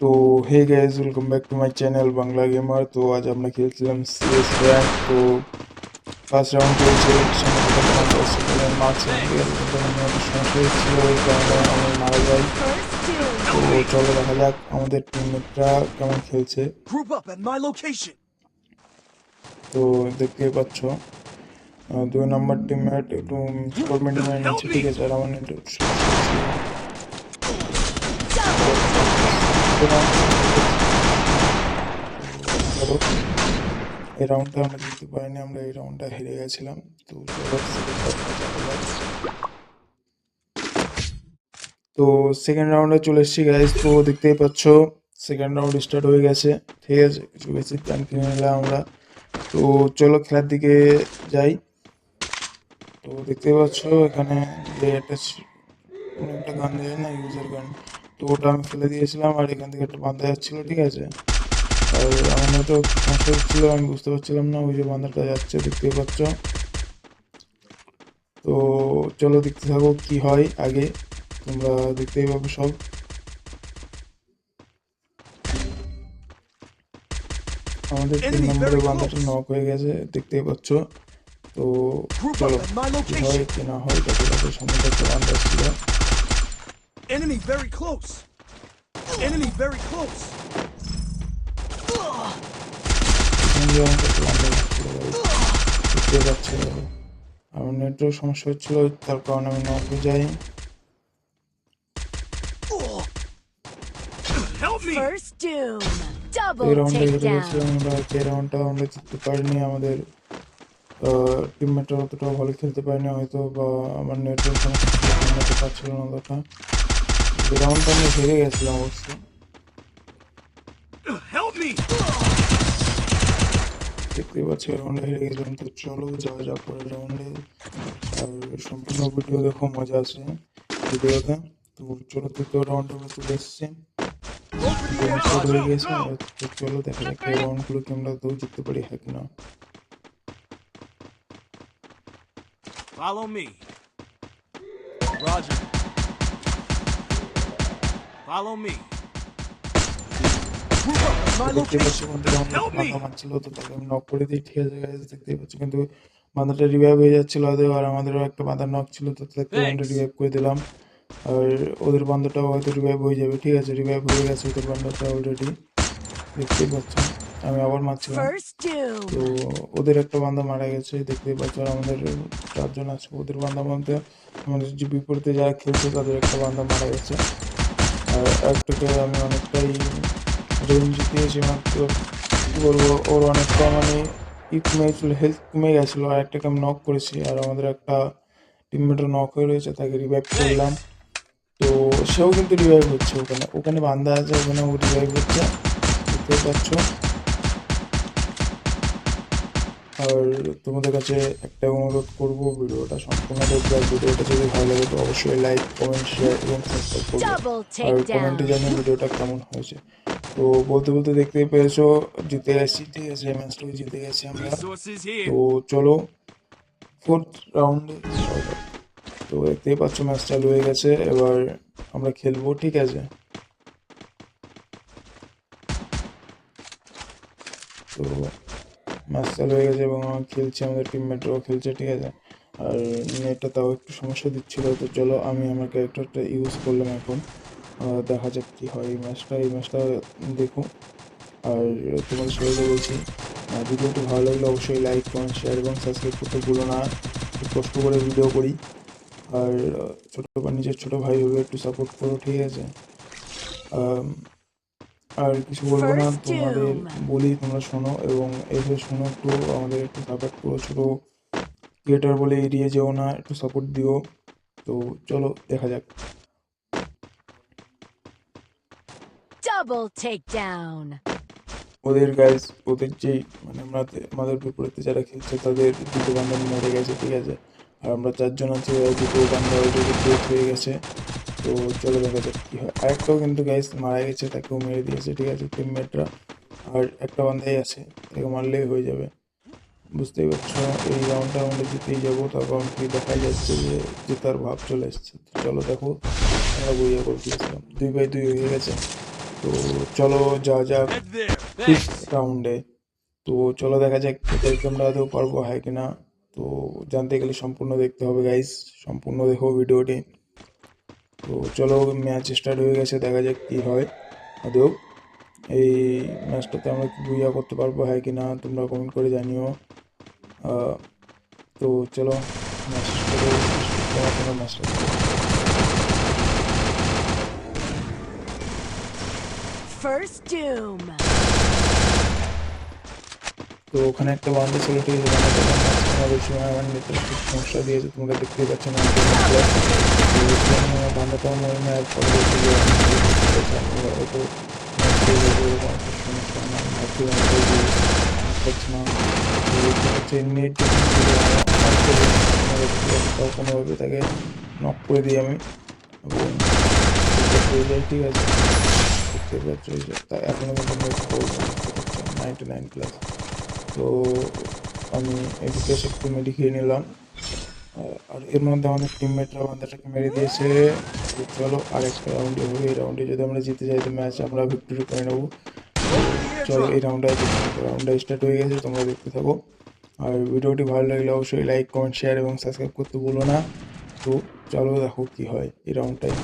তো hey guys, welcome back to my channel Bangla gamer. তো আজ আমরা খেলছিলাম সিএস র্যাঙ্ক। তো ফার্স্ট রাউন্ড চলছে, মার্কস সমস্যা হচ্ছিল, ওই কারণে আমি মারা যাই। তো চলো দেখা যাক আমাদের টিমমেটরা কেমন খেলছে। তো দেখতেই পাচ্ছ 2 নম্বর টিমমেট একটু স্কোরমেন্ট মেরে নিচ্ছে, ঠিক আছে। আর আমার একটু এই রাউন্ডটা আমরা জিততে পারিনি, আমরা এই রাউন্ডটা হেরে গেছিলাম। তো তো সেকেন্ড রাউন্ডে চলে এসেছি গাইজ। তো দেখতেই পাচ্ছ সেকেন্ড রাউন্ড স্টার্ট হয়ে গেছে, ঠিক আছে। কিছু বেশি প্ল্যান কিনে নিলাম আমরা। তো চলো খেলার দিকে যাই। তো দেখতেই পাচ্ছ এখানে যে একটা গান দেয় না, ইউজার গান, তো ওটা আমি ফেলে দিয়েছিলাম। আর এখান থেকে একটা বান্ধা যাচ্ছিলো, ঠিক আছে। আর আমার মতো সমস্যা হচ্ছিল, আমি বুঝতে পারছিলাম না ওই যে বান্দাটা যাচ্ছে, দেখতেই পাচ্ছ। তো চলো দেখতে থাকো কি হয়, আগে তোমরা দেখতেই পাবো সব। আমাদের 3 নম্বরের বান্দাটা নক হয়ে গেছে, দেখতেই পাচ্ছ। তো চলো কি হয় কি না হয়, তাদের সামনে একটা বান্দা ছিল। দেখতে পাচ্ছ আমার নেটওয়ার্ক সমস্যা হচ্ছিল, তার কারণে আমি নক হয়ে যাই। এই রাউন্ডে হেরে গেছিলাম আমরা, এই রাউন্ডটা আমরা জিততে পারিনি। আমাদের টিমমেটরা অতটাও ভালো খেলতে পারিনি হয়তো, বা আমার নেটওয়ার্ক সমস্যা পাচ্ছিল না দেখা। এই রাউন্ডটা আমরা হেরে গেছিলাম অবশ্য। দেখতে পাচ্ছি রাউন্ডে হেরে গেছিলাম। তো চলো যাওয়া যাক পরের রাউন্ডে। আর সম্পূর্ণ ভিডিও দেখো, মজা আছে ভিডিওতে। তো চলো তৃতীয় রাউন্ডে আমরা চলে এসেছি, হয়ে গেছে। তো চলো দেখা যাক এই রাউন্ডগুলোকে আমরা তো জিততে পারি হ্যাঁ কিনা। Follow me. Roger. Follow me. দেখতে পাচ্ছি বন্ধুরা বাঁধা মারছিল, তো তাকে আমি নক করে দিই, ঠিক আছে গাইস। দেখতেই পাচ্ছি কিন্তু বাঁধাটা রিভাইভ হয়ে যাচ্ছিল ওদের, আর আমাদেরও একটা বাঁধা নক ছিল, তো তাকে আমরা রিভাইভ করে দিলাম। আর ওদের বান্দাটাও হয়তো রিভাইভ হয়ে যাবে, ঠিক আছে। রিভাইভ হয়ে গেছে ওদের বান্দাটা অলরেডি, দেখতেই পাচ্ছেন। আমি আবার মারছিলাম, তো ওদের একটা বান্দা মারা গেছে, দেখতেই পাচ্ছ। আর আমাদের 4 জন আছে, ওদের বান্দা মধ্যে আমাদের যে বিপরীতে যারা খেলছে তাদের একটা বান্দা মারা গেছে। আর একটাকে আমি অনেকটাই রেঞ্জ দিয়েছি, মাত্র কী বলবো, ওর অনেকটা মানে কমে গেছিলো, হেলথ কমে গেছিলো। আর একটাকে আমি নক করেছি, আর আমাদের একটা টিমমেটও নক হয়ে রয়েছে, তাকে রিভাইভ করলাম। তো সেও কিন্তু রিভাইভ হচ্ছে, ওখানে ওখানে বান্দা আছে, ওখানে ও রিভাইভ হচ্ছে, দেখতেই পাচ্ছ। আর তোমাদের কাছে একটা অনুরোধ করবো, ভিডিওটা সম্পূর্ণ দেখবে। আর ভিডিওটা যদি ভালো লাগে তো অবশ্যই লাইক, কমেন্ট, শেয়ার এবং সাবস্ক্রাইব করবে। আর কমেন্টে জানিয়ে ভিডিওটা কেমন হয়েছে। তো বলতে বলতে দেখতেই পেয়েছো জিতে গেছি, ঠিক আছে। এই ম্যাচটাও জিতে গেছি আমরা। তো চলো 4th রাউন্ডে। তো দেখতেই পাচ্ছ ম্যাচ চালু হয়ে গেছে, এবার আমরা খেলবো, ঠিক আছে। তো ম্যাচ চালু হয়ে গেছে এবং খেলছে, আমাদের টিমমেটরাও খেলছে, ঠিক আছে। আর নেটটা তাও একটু সমস্যা দিচ্ছিল। তো চলো আমি আমার ক্যারেক্টারটা ইউজ করলাম এখন, দেখা যাক কী হয় এই ম্যাচটা দেখো। আর তোমাদের সবাইকে বলছি ভিডিওটি ভালো লাগলে অবশ্যই লাইক, কমেন্ট, শেয়ার এবং সাবস্ক্রাইব করতে ভুলো না। খুব কষ্ট করে ভিডিও করি, আর নিজের ছোটো ভাই ভেবে একটু সাপোর্ট করো, ঠিক আছে। আর কিছু বলবো না, তোমাদের বলি তোমরা শোনো, এবং এইভাবে শোনো, একটু আমাদের একটু সাপোর্ট করো। ছোটো ক্রিয়েটার বলে এড়িয়ে যেও না, একটু সাপোর্ট দিও। তো চলো দেখা যাক। ওদের গাইজ, ওদের যেই মানে আমাদের বিপরীতে যারা খেলছে তাদের 2টো বান্ধব মরে গেছে, ঠিক আছে। আর আমরা 4 জন আছি, 2টো বান্ধব অলরেডি ডেথ হয়ে গেছে। তো চলো দেখা যাক কী হয়। আরেকটাও কিন্তু গাইজ মারা গেছে, তাকেও মেরে দিয়েছে, ঠিক আছে, টিমমেটরা। আর একটা বান্ধাই আছে, তাকে মারলেই হয়ে যাবে। বুঝতেই পারছো এই রাউন্ডটা আমরা জিতেই যাবো, তার কারণ কি দেখা যাচ্ছে যে জেতার ভাব চলে এসছে। তো চলো দেখো, আমরা বইয়া করে দিয়েছিলাম, 2-2 হয়ে গেছে। তো চলো যাওয়া যাক Head there. Fifth Thanks. রাউন্ডে। তো চলো দেখা যাক এটাকে আমরা আদৌ পারবো হয় কিনা। তো জানতে গেলে সম্পূর্ণ দেখতে হবে গাইস, সম্পূর্ণ দেখো ভিডিওটি। তো চলো ম্যাচ স্টার্ট হয়ে গেছে, দেখা যাক কি হয় আদৌ এই ম্যাচটাতে আমরা কি বুঝা করতে পারবো হয় কিনা, তোমরা কমেন্ট করে জানিও। তো চলো ম্যাচ স্টার্ট হয়ে গেছে, তোমার ম্যাচটা। First doom. তো ওখানে একটা বাউন্ডারি ছিল, ঠিক আছে, বাউন্ডারি ওই সময় আমার নেটের খুব সমস্যা দিয়েছে, তোমরা দেখতেই পাচ্ছ না। বান্দাটা মনে হয় পরবর্তী যে হয়তো সমস্যা আমার ভাবতে পারছি না। হচ্ছে নেট কোনোভাবে তাকে নক করে দিই আমি এবং হয়ে যায়, ঠিক আছে। দেখতে পাচ্ছ এখনো কিন্তু নেট 99+। তো আমি এদিকে এসে একটু মেডি খেয়ে নিলাম, আর এর মধ্যে আমাদের টিমমেটরা বান্দাটাকে মেরে দিয়েছে। তো চলো আরেকটা রাউন্ডে হবে, এই রাউন্ডে যদি আমরা জিতে যাই তো ম্যাচ আমরা ভিক্টোরি করে নেবো। চলো এই রাউন্ডটা স্টার্ট হয়ে গেছে, তোমরা দেখতে থাকো। আর ভিডিওটি ভালো লাগলে অবশ্যই লাইক, কমেন্ট, শেয়ার এবং সাবস্ক্রাইব করতে ভুলো না। তো চলো দেখো কি হয় এই রাউন্ডটায়।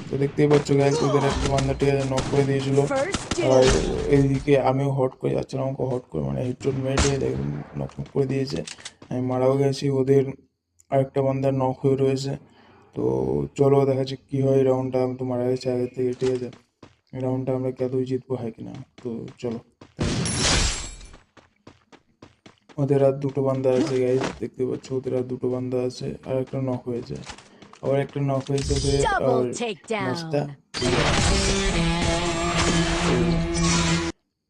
তো দেখতেই পাচ্ছ গাইস, ওদের একটা বান্দাটি নক করে দিয়েছিল, First আর doom. এইদিকে আমিও হট করে যাচ্ছিলাম, আমাকে হট করে মানে হেডশট মেরে একদম নক করে দিয়েছে, আমি মারাও গেছি। ওদের আরেকটা বান্দার নক হয়ে রয়েছে। তো চলো দেখা যাক কী হয়। রাউন্ডটা আমি তো মারা গেছি আগের থেকে, ঠিক আছে। এই রাউন্ডটা আমরা কতই জিতবো হয় কিনা, তো চলো। ওদের আর দুটো বান্দা আছে গাইস, দেখতে পাচ্ছ ওদের আর দুটো বান্দা আছে, আর একটা নক হয়েছে, আবার একটা নক হয়েছে ওদের। আর Double ম্যাচটা takedown.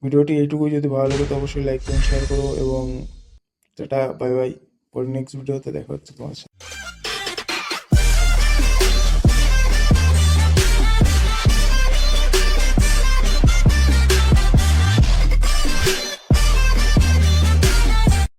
ভিডিওটি এইটুকুই, যদি ভালো লাগে তো অবশ্যই লাইক করুন, শেয়ার করো এবং টাটা বাই বাই। পরে নেক্সট ভিডিওতে দেখা হচ্ছে তোমার সাথে।